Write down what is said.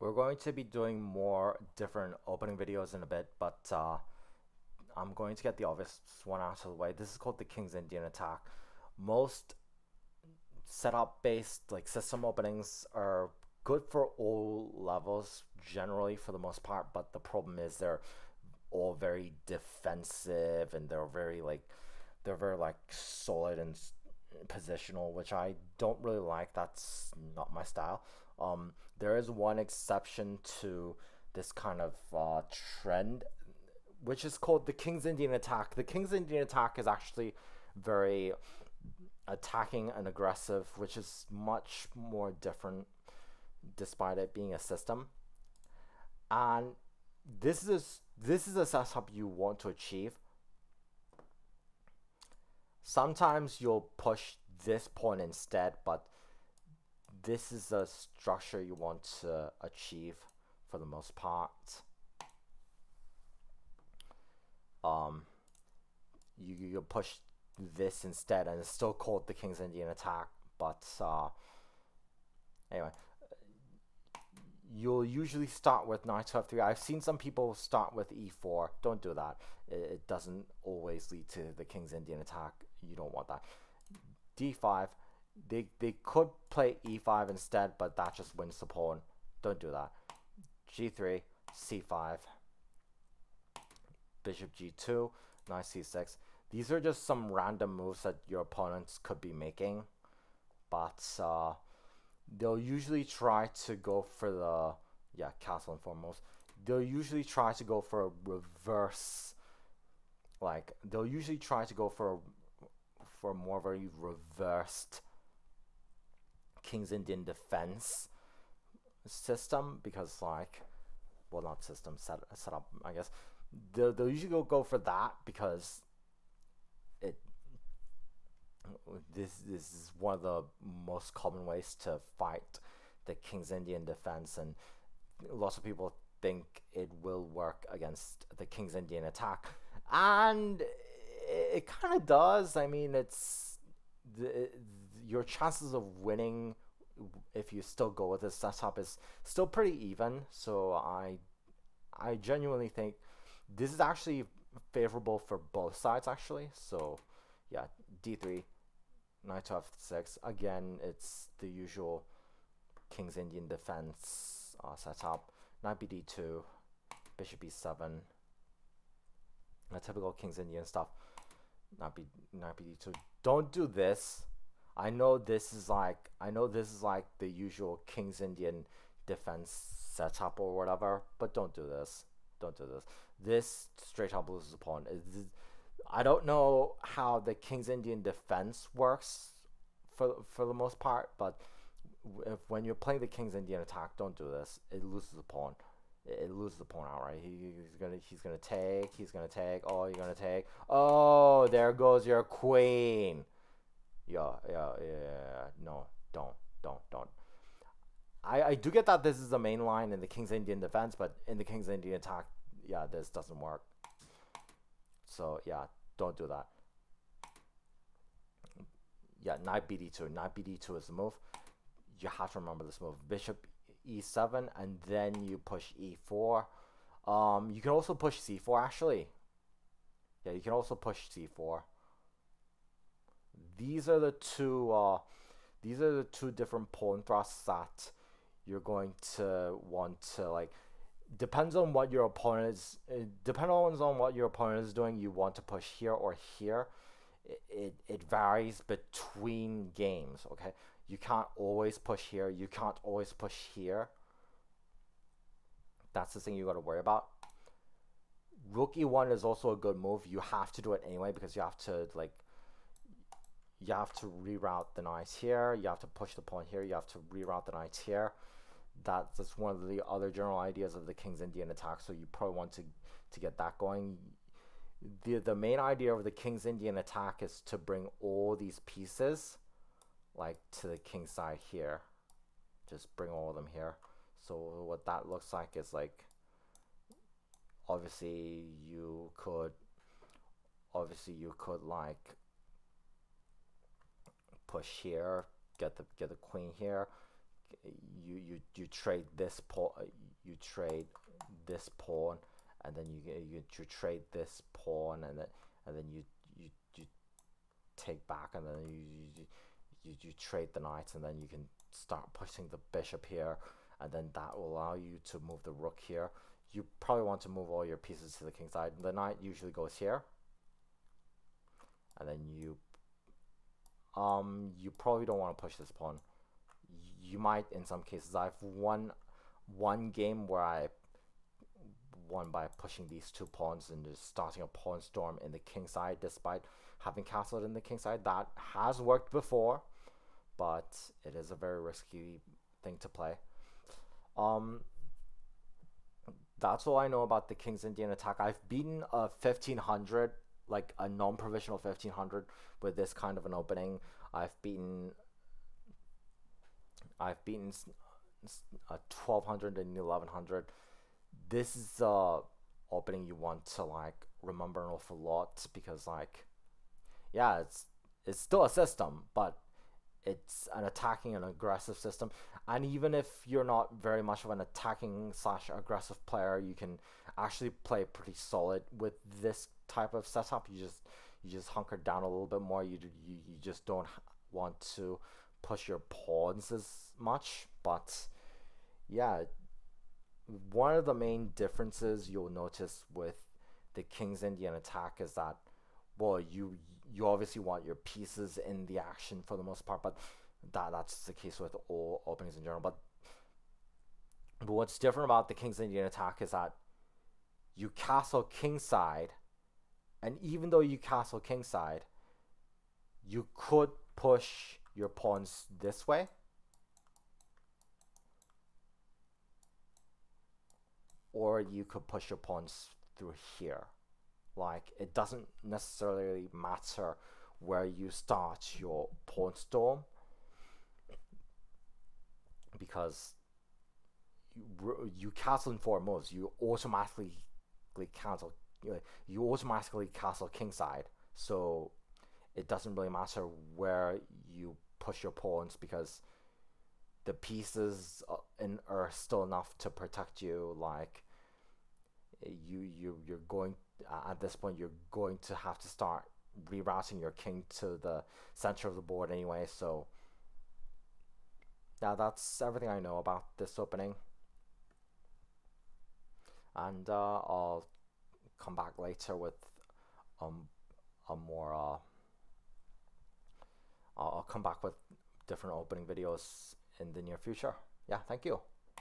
We're going to be doing more different opening videos in a bit, but I'm going to get the obvious one out of the way. This is called the King's Indian Attack. Most setup based like system openings are good for all levels generally for the most part, but the problem is they're all very defensive and they're very solid and positional, which I don't really like. That's not my style. There is one exception to this kind of trend, which is called the King's Indian Attack. The King's Indian Attack is actually very attacking and aggressive, which is much more different despite it being a system. And this is a setup you want to achieve. Sometimes you'll push this pawn instead, but this is a structure you want to achieve for the most part. Um, you push this instead, and it's still called the King's Indian Attack. But anyway, you'll usually start with knight to f3. I've seen some people start with e4. Don't do that. It doesn't always lead to the King's Indian Attack. You don't want that. d5. They could play e5 instead, but that just wins the pawn. Don't do that. g3, c5, bishop g2, knight c6. These are just some random moves that your opponents could be making, but they'll usually try to go for the castle and foremost. They'll usually try to go for a reverse, like they'll usually try to go for more of a reversed King's Indian defense system, because not system, setup, I guess. They'll usually go for that because it this is one of the most common ways to fight the King's Indian defense, and lots of people think it will work against the King's Indian Attack, and it kind of does. I mean, your chances of winning if you still go with this setup is still pretty even. So I genuinely think this is actually favorable for both sides actually. So yeah, d3, knight to f6. Again, it's the usual King's Indian defense setup. Knight bd2, bishop b7. The typical King's Indian stuff. Knight bd2. Don't do this. I know this is like the usual King's Indian defense setup or whatever, but don't do this. Don't do this. This straight up loses a pawn. I don't know how the King's Indian defense works for the most part, but when you're playing the King's Indian Attack, don't do this. It loses the pawn. It loses the pawn outright. He's gonna take. He's gonna take. Oh, you're gonna take. Oh, there goes your queen. Yeah. No, don't. I do get that this is the main line in the King's Indian defense, but in the King's Indian Attack, yeah, this doesn't work. So yeah, don't do that. Yeah, knight bd2. Knight bd2 is the move. You have to remember this move. Bishop e7, and then you push e4. You can also push c4 actually. Yeah, you can also push c4. These are the two different pawn thrusts that you're going to want to depends on what your opponent is doing. You want to push here or here. It varies between games. Okay, you can't always push here, you can't always push here. That's the thing you got to worry about. Rook e1 is also a good move. You have to do it anyway because you have to reroute the knights here. You have to push the pawn here. You have to reroute the knights here. That's one of the other general ideas of the King's Indian Attack. So you probably want to get that going. The main idea of the King's Indian Attack is to bring all these pieces to the king's side here. Just bring all of them here. So what that looks like is obviously you could push here, get the queen here, you trade this pawn, you trade this pawn, and then you trade this pawn, and then you take back, and then you trade the knights, and then you can start pushing the bishop here, and then that will allow you to move the rook here. You probably want to move all your pieces to the king side. The knight usually goes here, and then you probably don't want to push this pawn. You might in some cases. I've won one game where I won by pushing these two pawns and just starting a pawn storm in the king side despite having castled in the king side. That has worked before, but it is a very risky thing to play. That's all I know about the King's Indian attack. I've beaten a 1500, like a non-provisional 1500 with this kind of an opening. I've beaten a 1200 and 1100. This is a opening you want to like remember an awful lot, because like, yeah, it's still a system, but it's an attacking and aggressive system. And even if you're not very much of an attacking / aggressive player, you can actually play pretty solid with this type of setup. You just hunker down a little bit more. You just don't want to push your pawns as much. But yeah, one of the main differences you'll notice with the King's Indian attack is that, well, you obviously want your pieces in the action for the most part, but that's the case with all openings in general. But what's different about the King's Indian attack is that you castle kingside, and even though you castle kingside, you could push your pawns this way, or you could push your pawns through here. Like, it doesn't necessarily matter where you start your pawn storm, because you castle in 4 moves. You automatically castle kingside, so it doesn't really matter where you push your pawns, because the pieces are still enough to protect you. Like, you're going, at this point, you're going to have to start rerouting your king to the center of the board anyway. So yeah, that's everything I know about this opening, and I'll come back later with a more I'll come back with different opening videos in the near future. Yeah, thank you.